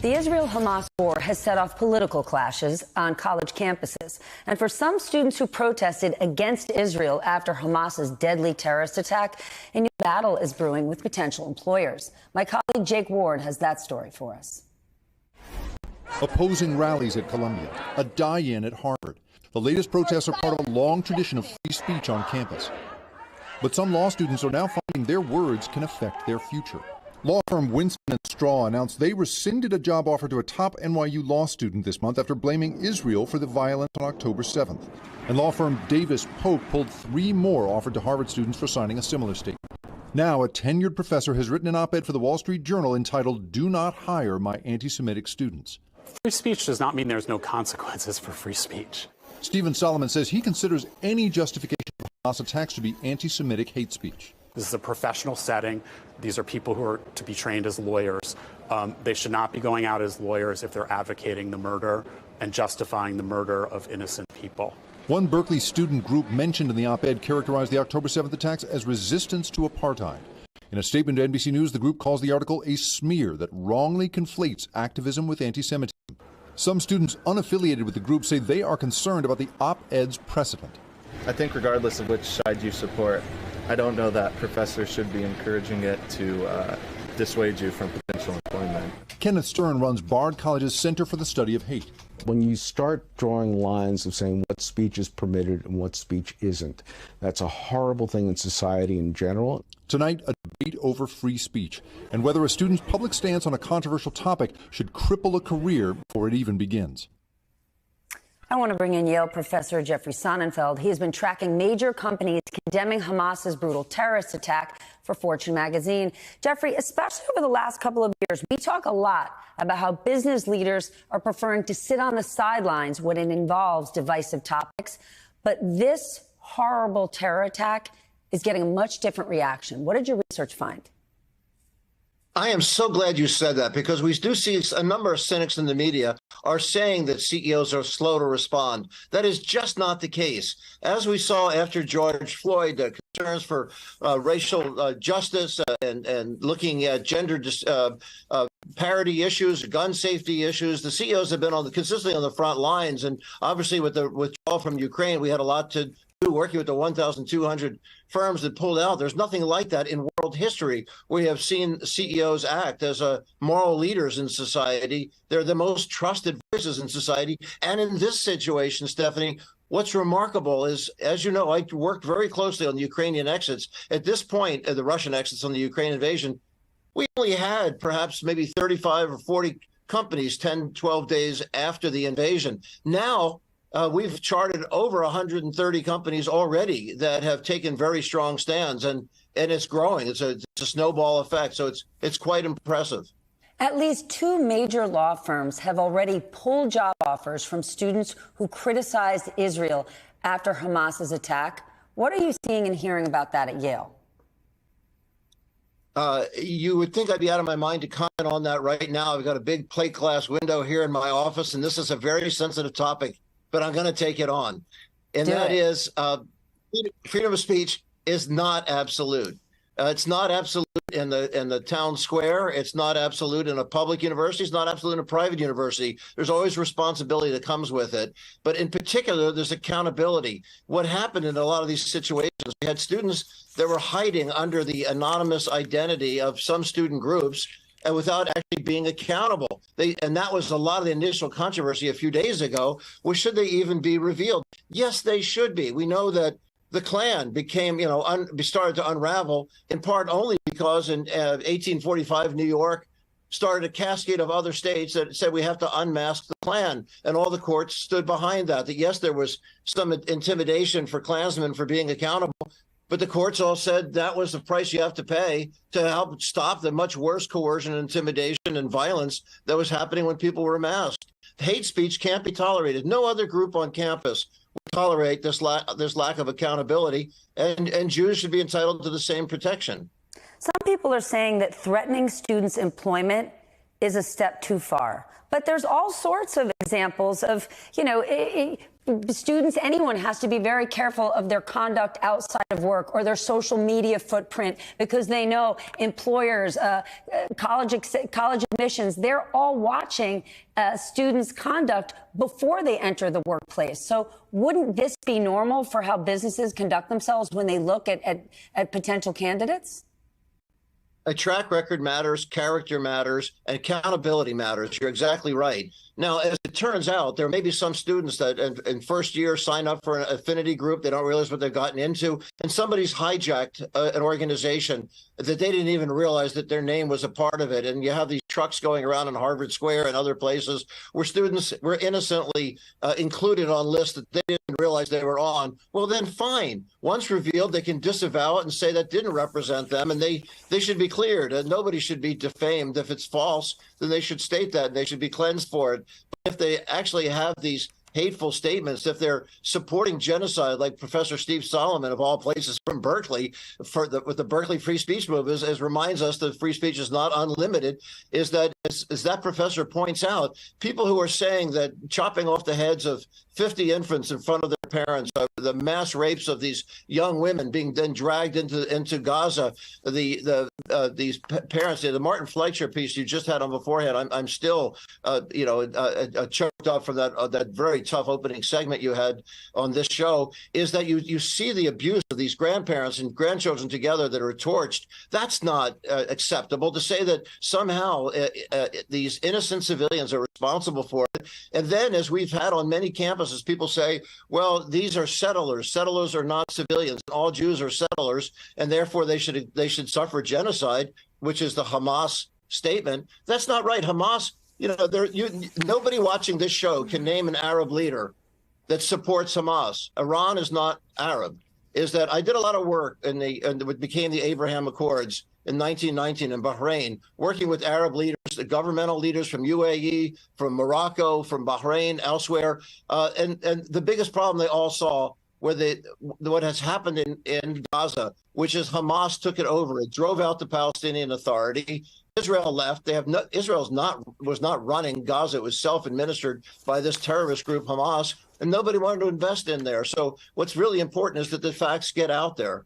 The Israel-Hamas war has set off political clashes on college campuses. And for some students who protested against Israel after Hamas's deadly terrorist attack, a new battle is brewing with potential employers. My colleague Jake Ward has that story for us. Opposing rallies at Columbia, a die-in at Harvard. The latest protests are part of a long tradition of free speech on campus. But some law students are now finding their words can affect their future. Law firm Winston&Strawn announced they rescinded a job offer to a top NYU law student this month after blaming Israel for the violence on October 7th. And law firm Davis Polk pulled 3 more offered to Harvard students for signing a similar statement. Now, a tenured professor has written an op-ed for the Wall Street Journal entitled, "Do Not Hire My Anti-Semitic Students." Free speech does not mean there's no consequences for free speech. Stephen Solomon says he considers any justification for Hamas attacks to be anti-Semitic hate speech. This is a professional setting. These are people who are to be trained as lawyers. They should not be going out as lawyers if they're advocating the murder and justifying the murder of innocent people. One Berkeley student group mentioned in the op-ed characterized the October 7th attacks as resistance to apartheid. In a statement to NBC News, the group calls the article a smear that wrongly conflates activism with anti-Semitism. Some students unaffiliated with the group say they are concerned about the op-ed's precedent. I think regardless of which side you support, I don't know that professors should be encouraging it to dissuade you from potential employment. Kenneth Stern runs Bard College's Center for the Study of Hate. When you start drawing lines of saying what speech is permitted and what speech isn't, that's a horrible thing in society in general. Tonight, a debate over free speech and whether a student's public stance on a controversial topic should cripple a career before it even begins. I want to bring in Yale professor Jeffrey Sonnenfeld. He has been tracking major companies condemning Hamas's brutal terrorist attack for Fortune magazine. Jeffrey, especially over the last couple of years, we talk a lot about how business leaders are preferring to sit on the sidelines when it involves divisive topics. But this horrible terror attack is getting a much different reaction. What did your research find? I am so glad you said that, because we do see a number of cynics in the media are saying that CEOs are slow to respond. That is just not the case. As we saw after George Floyd, concerns for racial justice and looking at gender parity issues, gun safety issues, the CEOs have been consistently on the front lines. And obviously with the withdrawal from Ukraine, we had a lot to do working with the 1,200 firms that pulled out. There's nothing like that in world history. We have seen CEOs act as moral leaders in society. They're the most trusted voices in society. And in this situation, Stephanie, what's remarkable is, as you know, I worked very closely on the Ukrainian exits. At this point, the Russian exits on the Ukraine invasion, we only had perhaps maybe 35 or 40 companies 10, 12 days after the invasion. Now, we've charted over 130 companies already that have taken very strong stands, and it's growing. It's a snowball effect, so it's quite impressive. At least 2 major law firms have already pulled job offers from students who criticized Israel after Hamas's attack. What are you seeing and hearing about that at Yale? You would think I'd be out of my mind to comment on that right now. I've got a big plate glass window here in my office, and this is a very sensitive topic, but I'm going to take it on. And that is freedom of speech is not absolute. It's not absolute in the town square. It's not absolute in a public university. It's not absolute in a private university. There's always responsibility that comes with it. But in particular, there's accountability. What happened in a lot of these situations, we had students that were hiding under the anonymous identity of some student groups and without actually being accountable. And that was a lot of the initial controversy a few days ago. Well, should they even be revealed? Yes, they should be. We know that the Klan became, started to unravel in part only because in 1845, New York started a cascade of other states that said we have to unmask the Klan. And all the courts stood behind that yes, there was some intimidation for Klansmen for being accountable, but the courts all said that was the price you have to pay to help stop the much worse coercion, intimidation, and violence that was happening when people were masked. Hate speech can't be tolerated. No other group on campus would tolerate this lack of accountability, and Jews should be entitled to the same protection. Some people are saying that threatening students' employment is a step too far. But there's all sorts of examples of, students, anyone has to be very careful of their conduct outside of work or their social media footprint, because they know employers, college admissions, they're all watching students' conduct before they enter the workplace. So wouldn't this be normal for how businesses conduct themselves when they look at potential candidates? A track record matters, character matters, and accountability matters. You're exactly right. Now, as it turns out, there may be some students that in first year sign up for an affinity group. They don't realize what they've gotten into. And somebody's hijacked an organization that they didn't even realize that their name was a part of it. And you have these trucks going around in Harvard Square and other places where students were innocently included on lists that they didn't realize they were on. Well, then fine. Once revealed, they can disavow it and say that didn't represent them, and they should be cleared. And nobody should be defamed. If it's false, then they should state that, and they should be cleansed for it. But if they actually have these hateful statements, if they're supporting genocide, like Professor Steve Solomon, of all places, from Berkeley, with the Berkeley free speech movement, as reminds us that free speech is not unlimited, is that, as that professor points out, people who are saying that chopping off the heads of 50 infants in front of their parents, the mass rapes of these young women being then dragged into Gaza, these parents, the Martin Fleischer piece you just had on beforehand, I'm still, choked up from that very tough opening segment you had on this show, is that you see the abuse of these grandparents and grandchildren together that are torched. That's not acceptable. To say that somehow these innocent civilians are responsible for it. And then, as we've had on many campuses, people say, well, these are settlers. Settlers are not civilians. All Jews are settlers, and therefore they should suffer genocide, which is the Hamas statement. That's not right. Hamas, nobody watching this show can name an Arab leader that supports Hamas. Iran is not Arab. Is that I did a lot of work in what became the Abraham Accords in 1919 in Bahrain, working with Arab leaders, the governmental leaders from UAE, from Morocco, from Bahrain, elsewhere. And the biggest problem they all saw were what has happened in Gaza, which is Hamas took it over. It drove out the Palestinian Authority. Israel left. Israel was not running Gaza. It was self-administered by this terrorist group, Hamas, and nobody wanted to invest in there. So what's really important is that the facts get out there.